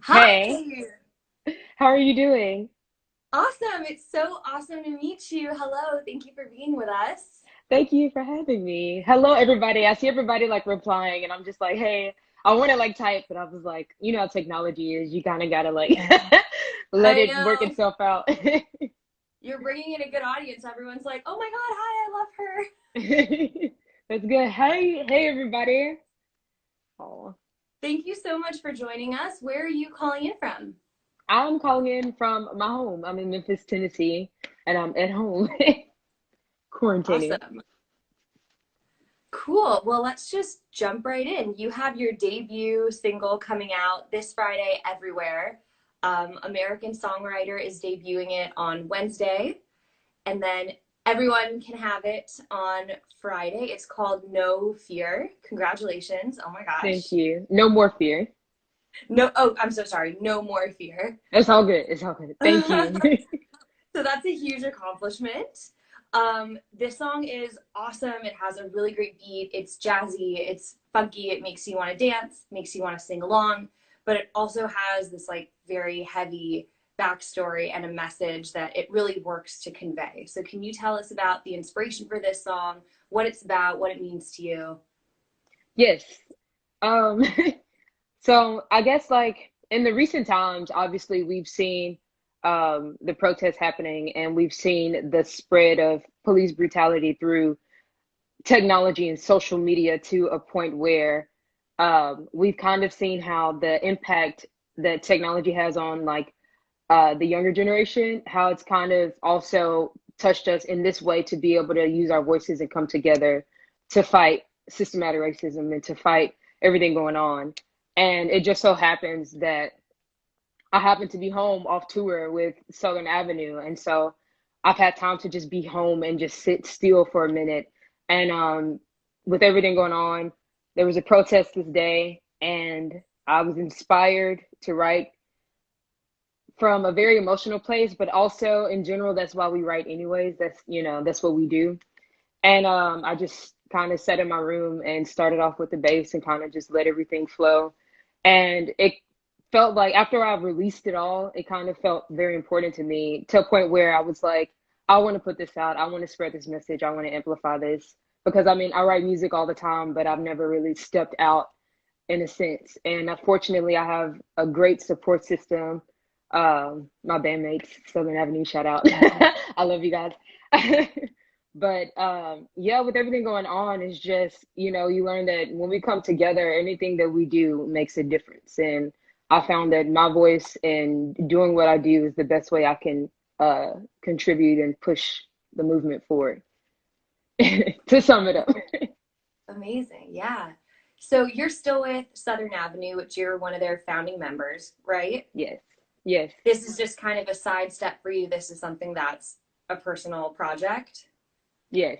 Hey, Hi. how are you doing? Awesome. It's so awesome to meet you. Hello. Thank you for being with us. Thank you for having me. Hello, everybody. I see everybody like replying, and I'm just like, hey, I want to like type, but I was like, you know how technology is. You kind of gotta like let I it work know. itself out. You're bringing in a good audience. Everyone's like, oh my God, hi, I love her. That's good. Hey, everybody. Oh, Thank you so much for joining us. Where are you calling in from? I'm calling in from my home. I'm in Memphis, Tennessee, and I'm at home quarantining. Awesome. Cool. Well, let's just jump right in. You have your debut single coming out this Friday everywhere. American Songwriter is debuting it on Wednesday. And then everyone can have it on Friday. It's called No Fear. Congratulations. Oh my Thank gosh. you. No more fear. No, oh, I'm so sorry. No More Fear. It's all good. It's all good. Thank you. So that's a huge accomplishment. This song is awesome. It has a really great beat. It's jazzy, it's funky, it makes you want to dance, makes you want to sing along, but it also has this like very heavy backstory and a message that it really works to convey. So can you tell us about the inspiration for this song, what it's about, what it means to you? Yes. Um, so I guess like in the recent times, obviously we've seen the protests happening and we've seen the spread of police brutality through technology and social media to a point where we've kind of seen how the impact that technology has on like the younger generation, how it's kind of also touched us in this way to be able to use our voices and come together to fight systematic racism and to fight everything going on. And it just so happens that I happen to be home off tour with Southern Avenue. And so I've had time to just be home and just sit still for a minute. And with everything going on, there was a protest this day, and I was inspired to write from a very emotional place, but also in general, that's why we write anyways. That's, you know, that's what we do. And I just kind of sat in my room and started off with the bass and kind of just let everything flow. And it felt like after I released it all, it kind of felt very important to me to a point where I was like, I want to put this out. I want to spread this message. I want to amplify this. Because I mean, I write music all the time, but I've never really stepped out in a sense. And fortunately, I have a great support system. My bandmates, Southern Avenue, shout out. I love you guys. But yeah, with everything going on, it's just, you know, you learn that when we come together, anything that we do makes a difference. And I found that my voice and doing what I do is the best way I can contribute and push the movement forward, to sum it up. Amazing. Yeah. So you're still with Southern Avenue, which you're one of their founding members, right? Yes, yes, This is just kind of a side step for you. This is something that's a personal project. yes,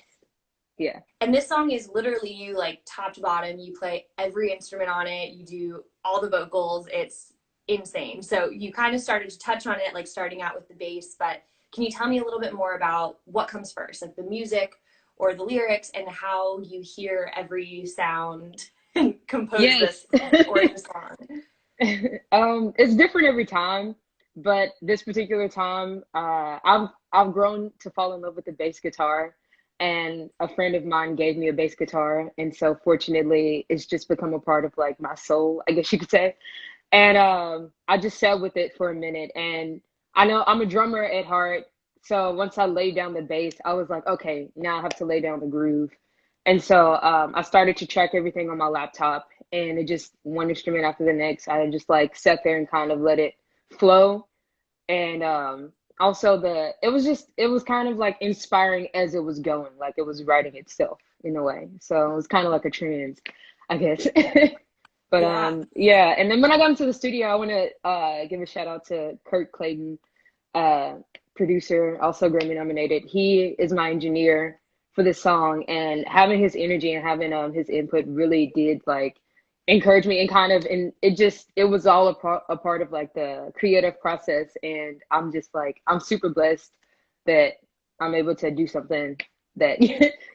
yeah. And this song is literally you like top to bottom. You play every instrument on it, you do all the vocals. It's insane. So you kind of started to touch on it, like starting out with the bass, but can you tell me a little bit more about what comes first, like the music or the lyrics, and how you hear every sound and compose Yes. this gorgeous song? It's different every time, but this particular time, I've grown to fall in love with the bass guitar, and a friend of mine gave me a bass guitar, and so fortunately, it's just become a part of like my soul, I guess you could say. And I just sat with it for a minute, and I know I'm a drummer at heart, so once I laid down the bass, I was like, okay, now I have to lay down the groove. And so I started to track everything on my laptop, and it just one instrument after the next. I just like sat there and kind of let it flow. And also it was kind of like inspiring as it was going, like it was writing itself in a way. So it was kind of like a trance, I guess. But Yeah. yeah, and then when I got into the studio, I want to give a shout out to Kurt Clayton, uh, producer, also Grammy nominated. He is my engineer for this song, and having his energy and having his input really did like encourage me and kind of, and it was all a part of like the creative process. And I'm just like I'm super blessed that I'm able to do something that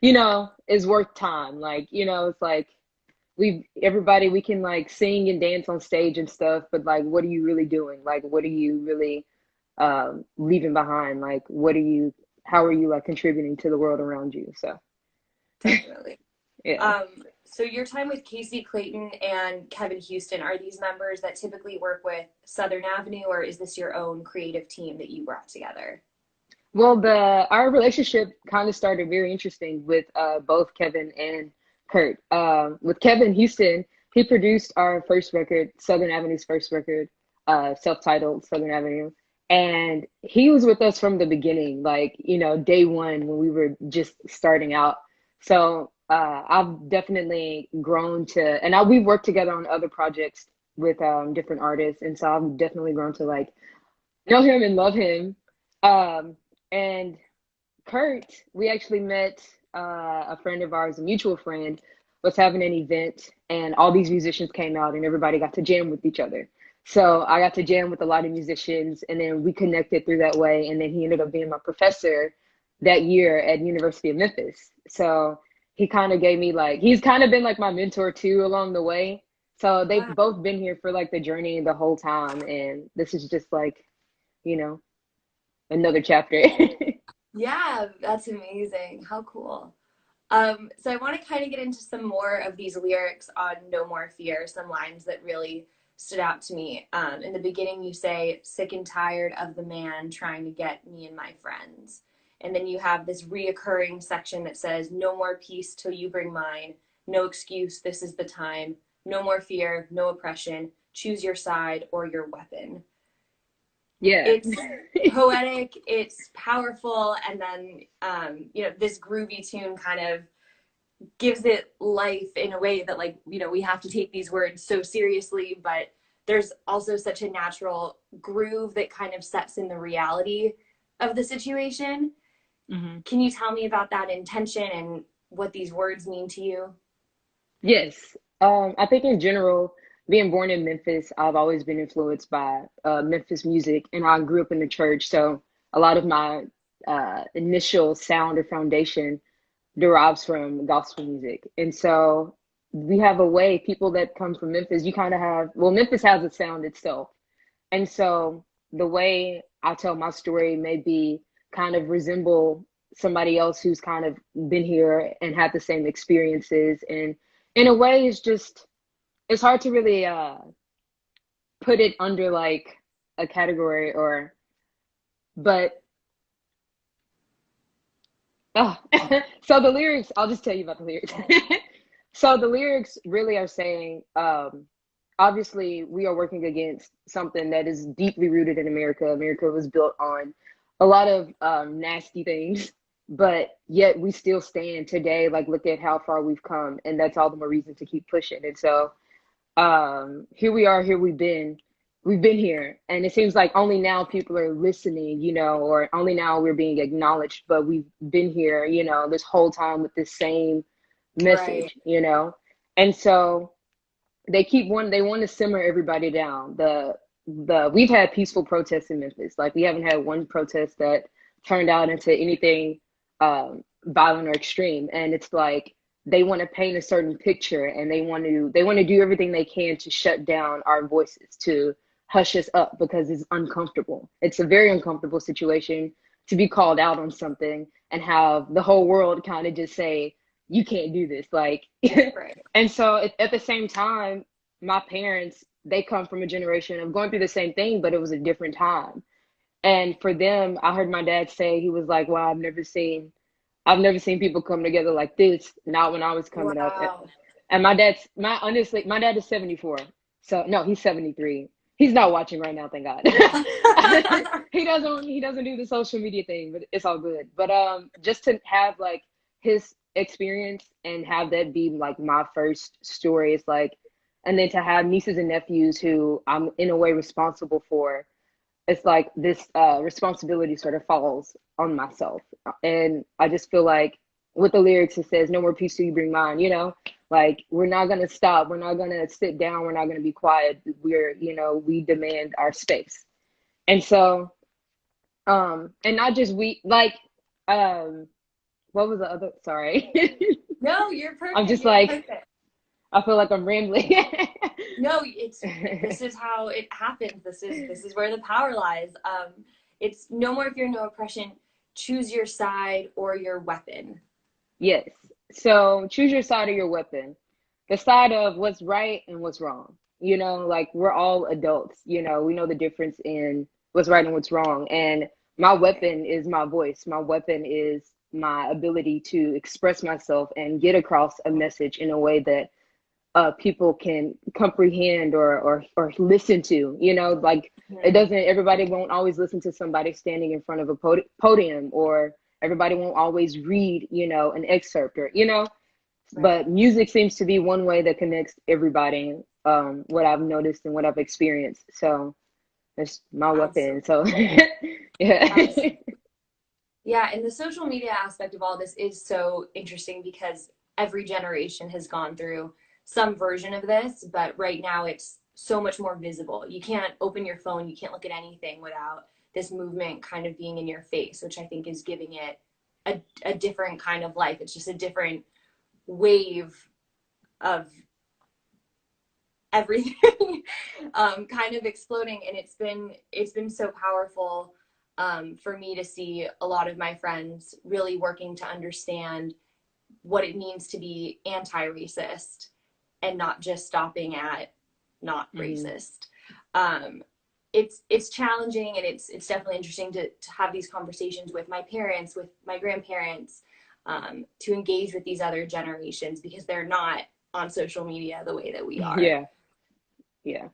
you know is worth time. Like, you know, it's like we can like sing and dance on stage and stuff, but like what are you really doing? Like what are you really leaving behind? Like what are you how are you like contributing to the world around you? So Definitely. yeah. So your time with Casey Clayton and Kevin Houston, are these members that typically work with Southern Avenue, or is this your own creative team that you brought together? Well, the our relationship kind of started very interesting with both Kevin and Kurt. With Kevin Houston, he produced our first record, Southern Avenue's first record, self-titled Southern Avenue, and he was with us from the beginning, like day one when we were just starting out. So I've definitely grown to, and we've worked together on other projects with different artists, and so I've definitely grown to like know him and love him. Um, and Kurt, we actually met a friend of ours, a mutual friend, was having an event, and all these musicians came out, and everybody got to jam with each other. So I got to jam with a lot of musicians, and then we connected through that way. And then he ended up being my professor that year at University of Memphis. So he kind of gave me like he's kind of been like my mentor too along the way. So they've Wow. both been here for like the journey the whole time, and this is just like you know another chapter. Yeah, that's amazing. How cool. So I want to kind of get into some more of these lyrics on No More Fear, some lines that really stood out to me. In the beginning, you say, sick and tired of the man trying to get me and my friends. And then you have this reoccurring section that says, no more peace till you bring mine. No excuse, this is the time. No more fear, no oppression. Choose your side or your weapon. Yeah. It's poetic, it's powerful, and then this groovy tune kind of gives it life in a way that we have to take these words so seriously, but there's also such a natural groove that kind of sets in the reality of the situation. Hmm. Can you tell me about that intention and what these words mean to you? Yes. I think in general, being born in Memphis, I've always been influenced by Memphis music, and I grew up in the church, so a lot of my initial sound or foundation derives from gospel music. And so we have a way, people that come from Memphis, you kind of have, well, Memphis has a sound itself. And so the way I tell my story may be kind of resemble somebody else who's kind of been here and had the same experiences. And in a way, it's just, it's hard to really put it under like a category or, but oh, so the lyrics, I'll just tell you about the lyrics. So the lyrics really are saying, obviously, we are working against something that is deeply rooted in America. America was built on a lot of nasty things, but yet we still stand today. Like, look at how far we've come, and that's all the more reason to keep pushing. And so here we are, here we've been here, and it seems like only now people are listening, or only now we're being acknowledged, but we've been here, this whole time with the same Right. message. And so they want to simmer everybody down. The we've had peaceful protests in Memphis. Like we haven't had one protest that turned out into anything violent or extreme. And it's like they want to paint a certain picture, and they want to do everything they can to shut down our voices, to hush us up because it's uncomfortable. It's a very uncomfortable situation to be called out on something and have the whole world kind of just say, you can't do this. Like Right. and so at the same time, my parents, they come from a generation of going through the same thing, but it was a different time. And for them, I heard my dad say, he was like, wow, I've never seen people come together like this, not when I was coming up. Wow. And honestly, my dad is 74. So no, he's 73. He's not watching right now, thank God. He doesn't do the social media thing, but it's all good. But just to have like his experience and have that be like my first story, it's like, and then to have nieces and nephews who I'm in a way responsible for, it's like this responsibility sort of falls on myself. And I just feel like with the lyrics, it says, no more peace till you bring mine. Like, we're not going to stop. We're not going to sit down. We're not going to be quiet. We demand our space. And so, and not just we, like, what was the other? Sorry. No, you're I'm perfect. just You're like, perfect. I feel like I'm rambling. No, it's this is how it happens. This is where the power lies. It's no more fear, no oppression. Choose your side or your weapon. Yes. So choose your side of your weapon. The side of what's right and what's wrong. You know, like we're all adults, you know, we know the difference in what's right and what's wrong. And my weapon is my voice. My weapon is my ability to express myself and get across a message in a way that people can comprehend or listen to. You know, like it Mhm. doesn't. Everybody won't always listen to somebody standing in front of a podium, or everybody won't always read, you know, an excerpt or you know. Right. But music seems to be one way that connects everybody. What I've noticed and what I've experienced. So that's my weapon. So Absolutely. yeah, Absolutely. Yeah, and the social media aspect of all this is so interesting because every generation has gone through some version of this, but right now it's so much more visible. You can't open your phone, you can't look at anything without this movement kind of being in your face, which I think is giving it a different kind of life. It's just a different wave of everything kind of exploding, and it's been so powerful for me to see a lot of my friends really working to understand what it means to be anti-racist and not just stopping at not Mhm. racist. um, it's challenging, and it's definitely interesting to have these conversations with my parents, with my grandparents, to engage with these other generations because they're not on social media the way that we are. Yeah, yeah.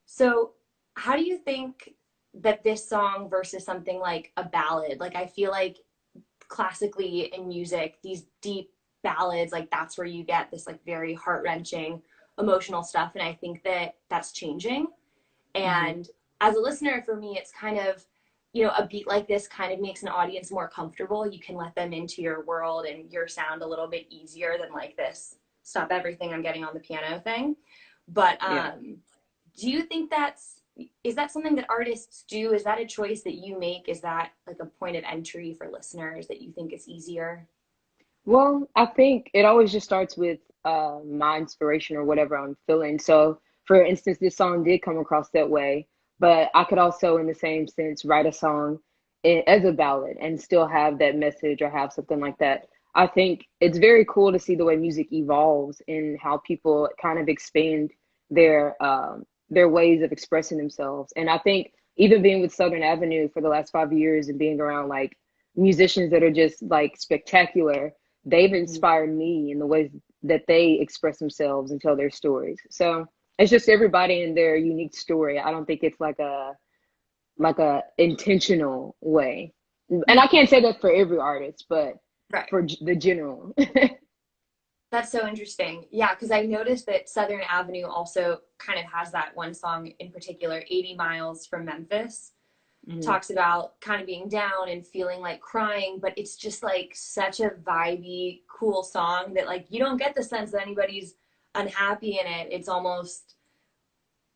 So, how do you think that this song versus something like a ballad, like I feel like classically in music, these deep ballads, like that's where you get this like very heart-wrenching emotional stuff, and I think that that's changing. Hmm. And as a listener, for me, it's kind of, a beat like this kind of makes an audience more comfortable. You can let them into your world and your sound a little bit easier than like this stop everything I'm getting on the piano thing. But Yeah. do you think is that something that artists do? Is that a choice that you make? Is that like a point of entry for listeners that you think is easier? Well, I think it always just starts with my inspiration or whatever I'm feeling. So, for instance, this song did come across that way, but I could also, in the same sense, write a song as a ballad and still have that message or have something like that. I think it's very cool to see the way music evolves and how people kind of expand their ways of expressing themselves. And I think even being with Southern Avenue for the last 5 years and being around like musicians that are just like spectacular, they've Mhm. inspired me in the ways that they express themselves and tell their stories. So it's just everybody in their unique story. I don't think it's like a intentional way. And I can't say that for every artist, but Right. for the general. That's so interesting. Yeah, because I noticed that Southern Avenue also kind of has that one song in particular, 80 Miles from Memphis. Mhm. Talks about kind of being down and feeling like crying, but it's just like such a vibey, cool song that like you don't get the sense that anybody's unhappy in it. It's almost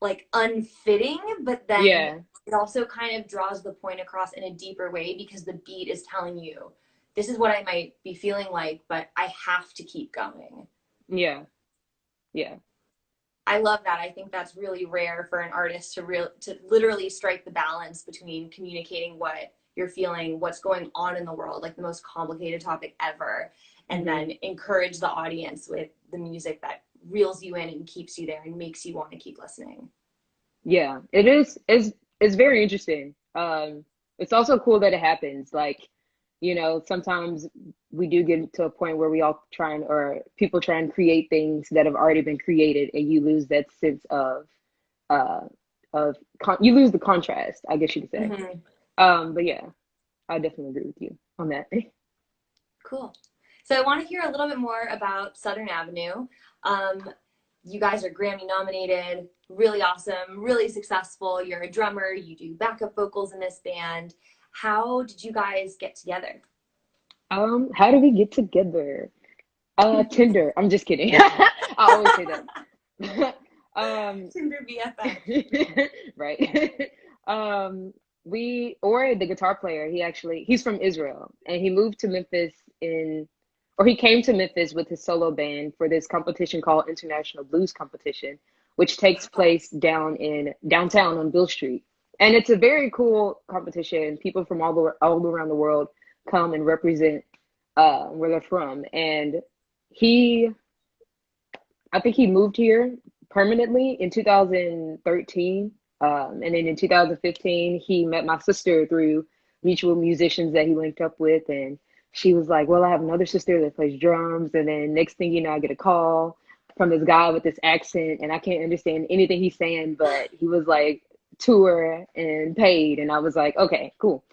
like unfitting, but then Yeah, it also kind of draws the point across in a deeper way because the beat is telling you this is what I might be feeling like, but I have to keep going. yeah, yeah, I love that. I think that's really rare for an artist to literally strike the balance between communicating what you're feeling, what's going on in the world, like the most complicated topic ever, and hmm, then encourage the audience with the music that reels you in and keeps you there and makes you want to keep listening. yeah. It is. It's very interesting. It's also cool that it happens. Like, you know, sometimes we do get to a point where we all try and or people try and create things that have already been created, and you lose that sense uh you lose the contrast, I guess you could say. Mm-hmm. But yeah, I definitely agree with you on that. Cool. So I want to hear a little bit more about Southern Avenue. Um, you guys are Grammy nominated, really awesome, really successful. You're a drummer, you do backup vocals in this band. How did you guys get together? How do we get together? Tinder. I'm just kidding. I always say that. Um, Tinder BFF. right. We or the guitar player, he's from Israel and he moved to Memphis in or he came to Memphis with his solo band for this competition called International Blues Competition, which takes place down in downtown on Bill Street. And it's a very cool competition. People from all around the world come and represent where they're from. And he, I think he moved here permanently in 2013. And then in 2015, he met my sister through mutual musicians that he linked up with. And she was like, well, I have another sister that plays drums. And then next thing you know, I get a call from this guy with this accent, and I can't understand anything he's saying, but he was like, tour and paid. And I was like, okay, cool.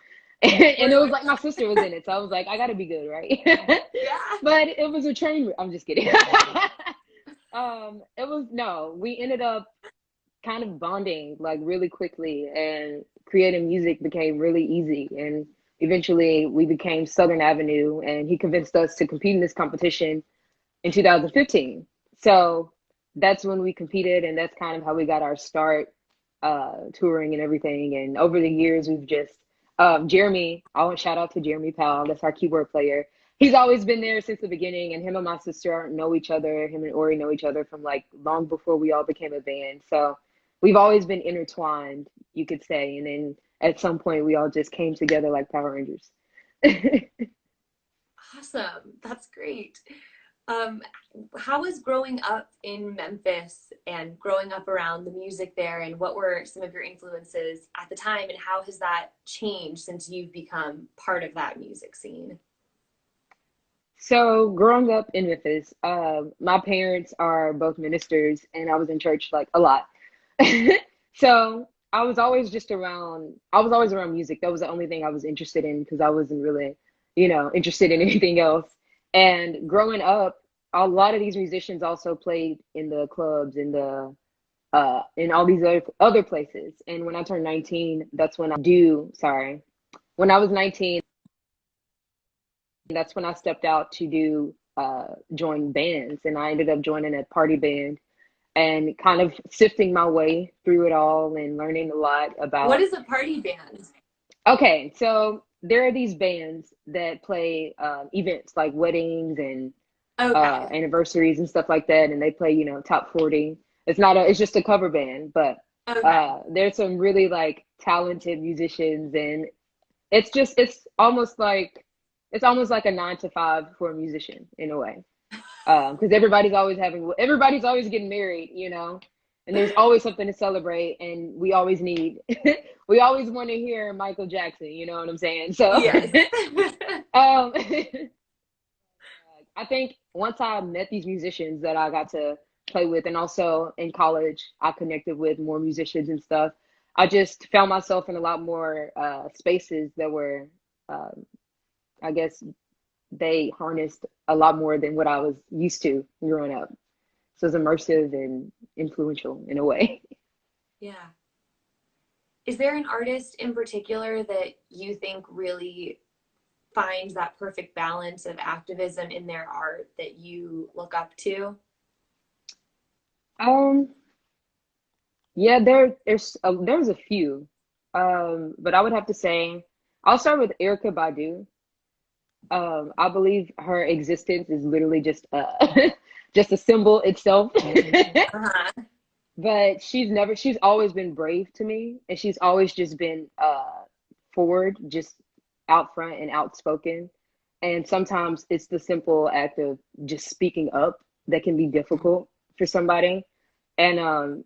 And it was like my sister was in it. So I was like, I got to be good, right? Yeah. But it was a train. I'm just kidding. It was, no, we ended up kind of bonding like really quickly, and creating music became really easy. And eventually we became Southern Avenue, and he convinced us to compete in this competition in 2015. So that's when we competed, and that's kind of how we got our start touring and everything. And over the years, we've just, Jeremy, I want to shout out to Jeremy Powell, that's our keyboard player. He's always been there since the beginning, and him and my sister know each other. Him and Ori know each other from like long before we all became a band. So we've always been intertwined, you could say. And then at some point, we all just came together like Power Rangers. Awesome. That's great. Um, how was growing up in Memphis and growing up around the music there, and what were some of your influences at the time, and how has that changed since you've become part of that music scene? So growing up in Memphis, my parents are both ministers, and I was in church like a lot. So I was always just around, I was always around music. That was the only thing I was interested in, because I wasn't really, interested in anything else. And growing up, a lot of these musicians also played in the clubs, in all these other places. And when I turned 19, that's when when I was 19, that's when I stepped out to do join bands, and I ended up joining a party band and kind of sifting my way through it all and learning a lot What about. is a party band? Okay, so there are these bands that play events like weddings and Okay. anniversaries and stuff like that, and they play, top 40. It's just a cover band, but Okay. there's some really like talented musicians, and it's almost like a 9 to 5 for a musician in a way. Because everybody's always getting married, and there's always something to celebrate, and we always need, we always want to hear Michael Jackson, you know what I'm saying? So, Yes. um, I think once I met these musicians that I got to play with, and also in college, I connected with more musicians and stuff. I just found myself in a lot more spaces that were, um, I guess, they harnessed a lot more than what I was used to growing up. So it's immersive and influential in a way. Yeah. Is there an artist in particular that you think really finds that perfect balance of activism in their art that you look up to? Um, yeah, there's a few, but I would have to say I'll start with Erica Badu. I believe her existence is literally just just a symbol itself. Uh-huh. But she's always been brave to me, and she's always just been forward, just out front and outspoken. And sometimes it's the simple act of just speaking up that can be difficult for somebody. And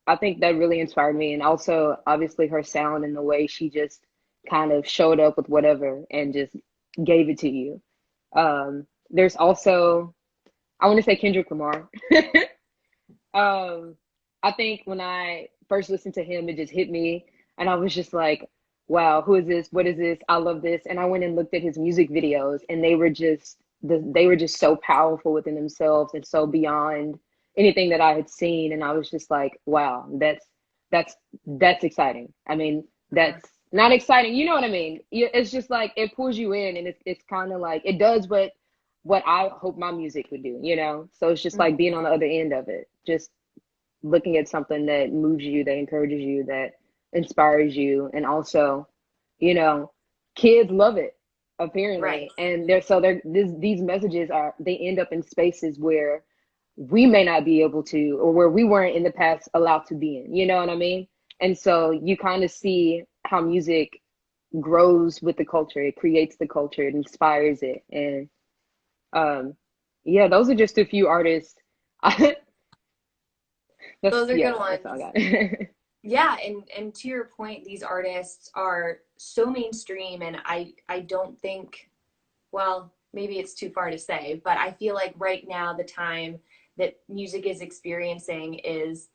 I think that really inspired me. And also, obviously, her sound and the way she just kind of showed up with whatever and just gave it to you. There's also, I want to say Kendrick Lamar. Um, I think when I first listened to him, it just hit me, and I was just like, "Wow, who is this? What is this? I love this!" And I went and looked at his music videos, and they were just so powerful within themselves and so beyond anything that I had seen. And I was just like, "Wow, that's that's exciting." I mean, Uh-huh. that's not exciting, you know what I mean? It's just like it pulls you in, and it's kind of like it does what I hope my music would do, you know? So it's just like being on the other end of it, just looking at something that moves you, that encourages you, that inspires you. And also, you know, kids love it. Right. apparently. And these messages are, they end up in spaces where we may not be able to, or where we weren't in the past allowed to be in, you know what I mean? And so you kind of see how music grows with the culture. It creates the culture, it inspires it. And um yeah, those are just a few artists. Those are good That's all ones. I got. Yeah, and to your point, these artists are so mainstream, and I don't think, well, maybe it's too far to say, but I feel like right now the time that music is experiencing is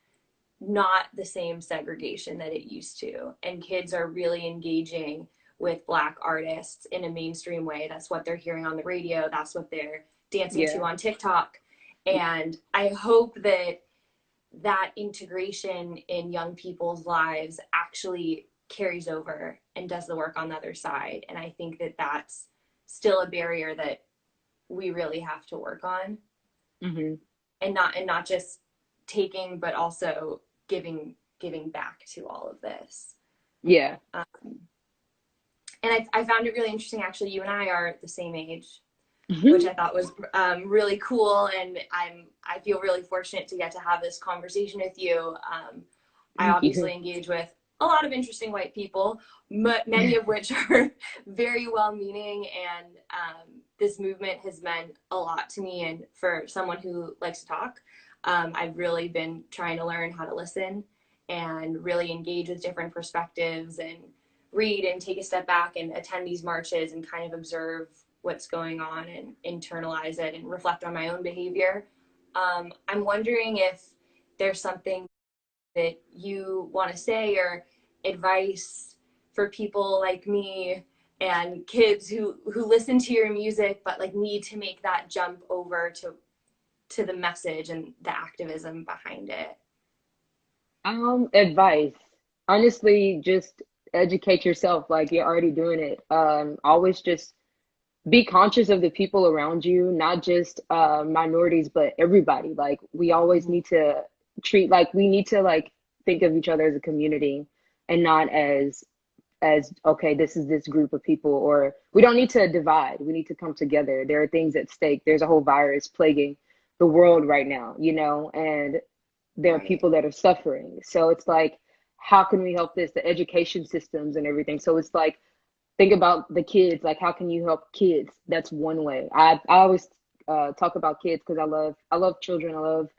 not the same segregation that it used to. And kids are really engaging with Black artists in a mainstream way. That's what they're hearing on the radio, that's what they're dancing to Yeah. on TikTok. And I hope that that integration in young people's lives actually carries over and does the work on the other side. And I think that that's still a barrier that we really have to work on, Hmm. and not just taking but also giving back to all of this. Yeah. um, and I found it really interesting, actually. You and I are the same age, which Hmm. I thought was really cool, and I feel really fortunate to get to have this conversation with you. I Thank you. obviously engage with a lot of interesting white people, many of which are very well-meaning, and this movement has meant a lot to me. And for someone who likes to talk, I've really been trying to learn how to listen and really engage with different perspectives, and read and take a step back and attend these marches and kind of observe what's going on and internalize it and reflect on my own behavior. I'm wondering if there's something that you want to say, or advice for people like me and kids who listen to your music but like need to make that jump over to the message and the activism behind it. Advice. Honestly, just educate yourself like you're already doing it. Always just be conscious of the people around you, not just minorities, but everybody. Like we always Mm-hmm. need to we need to like think of each other as a community and not as okay, this is this group of people, or we don't need to divide. We need to come together. There are things at stake. There's a whole virus plaguing the world right now, you know, and there are Right. people that are suffering. So it's like, how can we help this? The education systems and everything. So it's like, think about the kids. Like, how can you help kids? That's one way. I always talk about kids because I love children. I love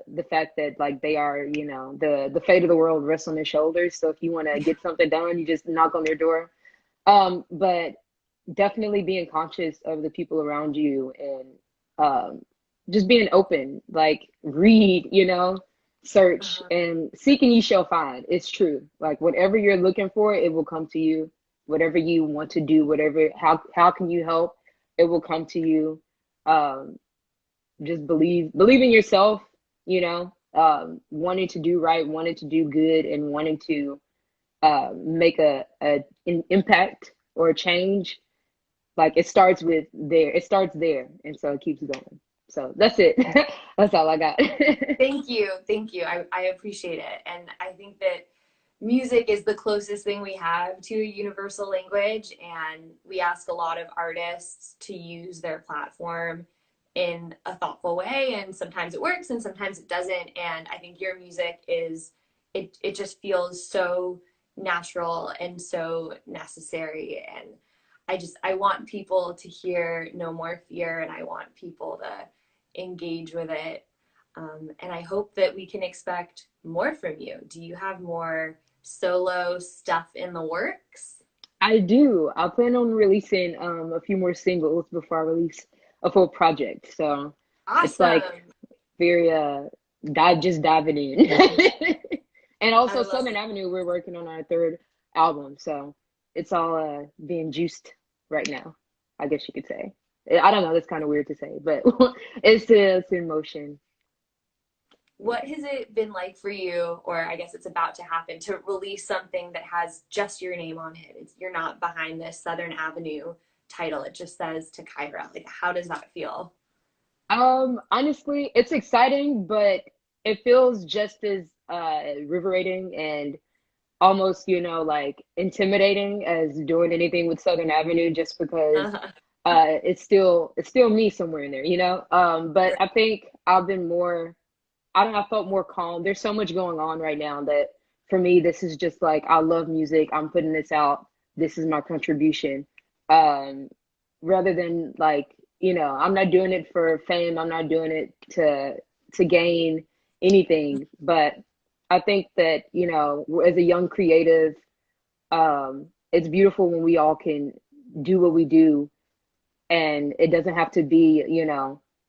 the fact that like they are, you know, the fate of the world rests on their shoulders. So if you want to get something done, you just knock on their door. But definitely being conscious of the people around you, and um, just being open, like read, you know, search, Uh-huh. and seek and you shall find. It's true. Like whatever you're looking for, it will come to you. Whatever you want to do, whatever, how can you help? It will come to you. Um, just believe in yourself, you know, wanting to do right, wanting to do good, and wanting to make an impact or a change. Like it starts there, and so it keeps going. So that's it. That's all I got. Thank you. Thank you. I appreciate it. And I think that music is the closest thing we have to a universal language. And we ask a lot of artists to use their platform in a thoughtful way. And sometimes it works and sometimes it doesn't. And I think your music is, it just feels so natural and so necessary. And I want people to hear No More Fear, and I want people to engage with it. And I hope that we can expect more from you. Do you have more solo stuff in the works? I do. I plan on releasing a few more singles before I release a full project. So it's like Awesome. very dive just diving in. And I also love Southern it. Avenue, we're working on our third album. So it's all being juiced right now, I guess you could say. I don't know, that's kind of weird to say, but it's in motion. What has it been like for you, or I guess it's about to happen, to release something that has just your name on it? You're not behind this Southern Avenue title. It just says To Kyra. Like, how does that feel? Honestly, it's exciting, but it feels just as liberating and almost, like intimidating as doing anything with Southern Avenue just because Uh-huh. it's still me somewhere in there, you know? But I think I've been more, I don't know, I felt more calm. There's so much going on right now that for me, this is just like, I love music. I'm putting this out. This is my contribution. Um, Rather than like, I'm not doing it for fame. I'm not doing it to gain anything. But I think that, as a young creative, it's beautiful when we all can do what we do and it doesn't have to be,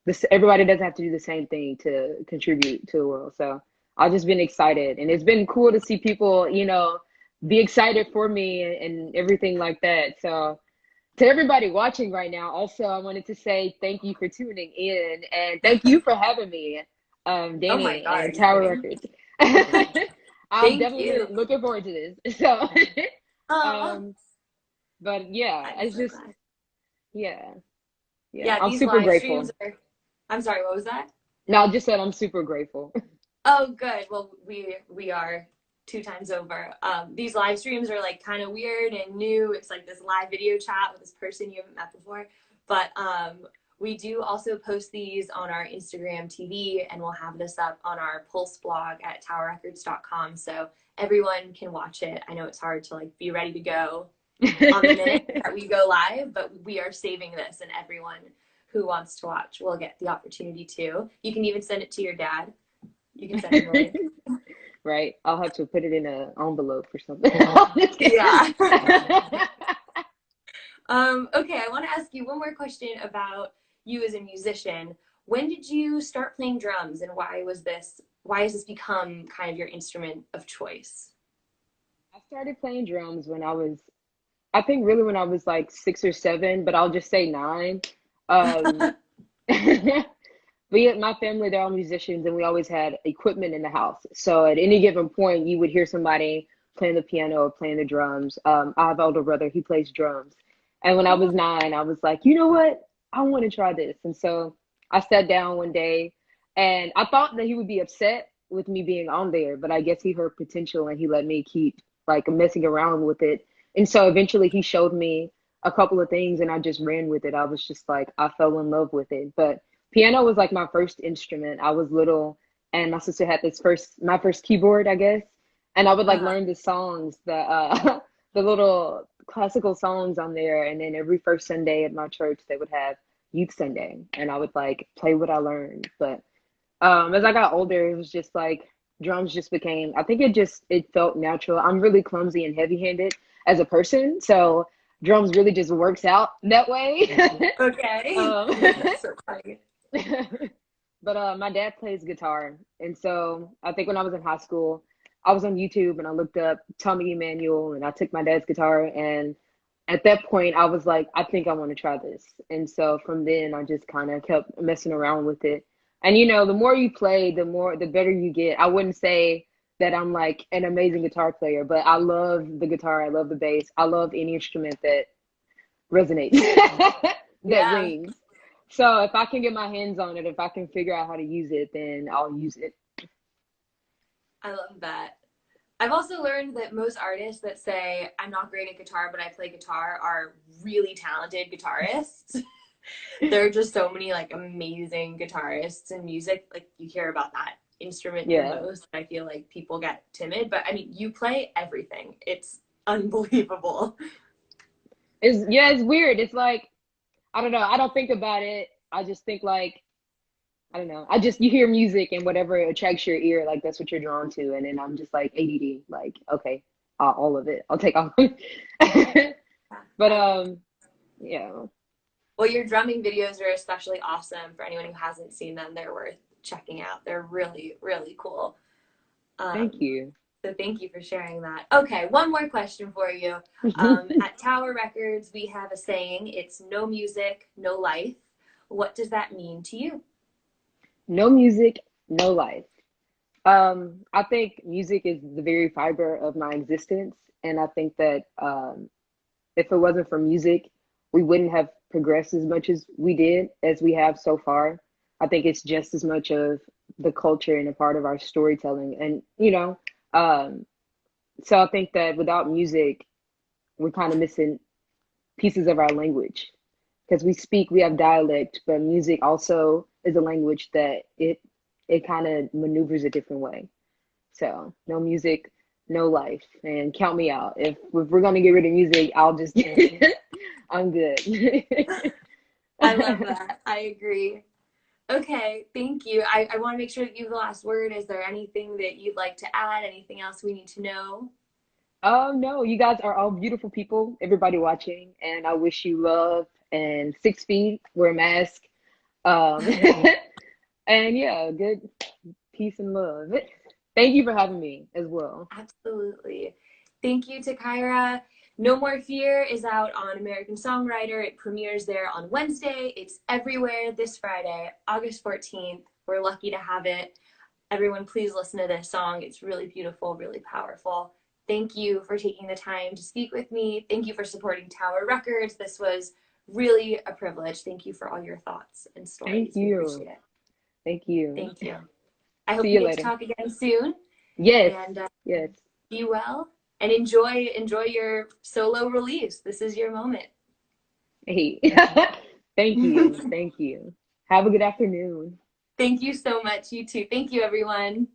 this everybody doesn't have to do the same thing to contribute to the world. So I've just been excited and it's been cool to see people, be excited for me and everything like that. So to everybody watching right now, also I wanted to say thank you for tuning in and thank you for having me, Oh my Danny God, are and you Tower kidding? Records. I'm Thank definitely you. looking forward to this. So Oh, um but yeah, I'm it's so just glad. yeah, yeah. Yeah, I'm these super live streams grateful. are, I'm sorry, what was that? No, I just said I'm super grateful. Oh, good. Well, we are two times over. These live streams are like kind of weird and new. It's like this live video chat with this person you haven't met before. But we do also post these on our Instagram TV, and we'll have this up on our Pulse blog at towerrecords.com, so everyone can watch it. I know it's hard to like be ready to go on the minute that we go live, but we are saving this, and everyone who wants to watch will get the opportunity to. You can even send it to your dad. You can send him the link. Right? I'll have to put it in an envelope or something. I'm just kidding. Yeah. Okay, I want to ask you one more question about you as a musician. When did you start playing drums and why has this become kind of your instrument of choice? I started playing drums when I think really when I was like 6 or 7, but I'll just say 9. Um, my family, they're all musicians, and we always had equipment in the house. So at any given point, you would hear somebody playing the piano or playing the drums. I have an older brother, he plays drums. And when I was Cool. 9, I was like, you know what? I want to try this. And so I sat down one day and I thought that he would be upset with me being on there, but I guess he heard potential and he let me keep like messing around with it. And so eventually he showed me a couple of things and I just ran with it. I was just like, I fell in love with it. But piano was like my first instrument. I was little and my sister had my first keyboard, I guess. And I would like Uh-huh. learn the songs, the little classical songs on there. And then every first Sunday at my church, they would have youth Sunday and I would like play what I learned. But as I got older, it was just like drums just became, I think it felt natural. I'm really clumsy and heavy-handed as a person, so drums really just works out that way. Okay. um, That's so funny. but my dad plays guitar, and so I think when I was in high school, I was on YouTube and I looked up Tommy Emmanuel, and I took my dad's guitar, and at that point, I was like, I think I want to try this. And so from then, I just kind of kept messing around with it. And the more you play, the better you get. I wouldn't say that I'm like an amazing guitar player, but I love the guitar. I love the bass. I love any instrument that resonates, that Yeah, rings. So if I can get my hands on it, if I can figure out how to use it, then I'll use it. I love that. I've also learned that most artists that say, I'm not great at guitar, but I play guitar are really talented guitarists. There are just so many like amazing guitarists in music. Like you hear about that instrument the Yeah. most. I feel like people get timid, but I mean, you play everything. It's unbelievable. It's weird. It's like I don't know. I don't think about it. I just think like I don't know. You hear music and whatever attracts your ear, like that's what you're drawn to. And then I'm just like ADD, like okay, all of it. I'll take all of it. But I love. yeah. Well, your drumming videos are especially awesome. For anyone who hasn't seen them, they're worth checking out. They're really, really cool. Thank Um, you. so thank you for sharing that. Okay, one more question for you. At Tower Records, we have a saying, it's no music, no life. What does that mean to you? No music, no life. I think music is the very fiber of my existence, and I think that if it wasn't for music, we wouldn't have progressed as much as we did, as we have so far. I think it's just as much of the culture and a part of our storytelling. And, um, So I think that without music, we're kind of missing pieces of our language because we have dialect, but music also is a language that it kind of maneuvers a different way. So no music, no life, and count me out. If we're gonna get rid of music, I'll just I'm good. I love that. I agree. Okay, thank you. I want to make sure that you have the last word. Is there anything that you'd like to add? Anything else we need to know? Oh no, you guys are all beautiful people, everybody watching, and I wish you love and 6 feet, wear a mask. Um, and yeah, good peace and love. Thank you for having me as well. Absolutely. Thank you to Kyra. No More Fear is out on American Songwriter. It premieres there on Wednesday. It's everywhere this Friday, August 14th. We're lucky to have it. Everyone, please listen to this song. It's really beautiful, really powerful. Thank you for taking the time to speak with me. Thank you for supporting Tower Records. This was really a privilege. Thank you for all your thoughts and Thank stories. We you. appreciate it. Thank you. Thank you. I See hope we you get to later. talk again soon. Yes, And yes. be well and enjoy your solo release. This is your moment. Hey, thank you. Thank you. Have a good afternoon. Thank you so much. You too. Thank you, everyone.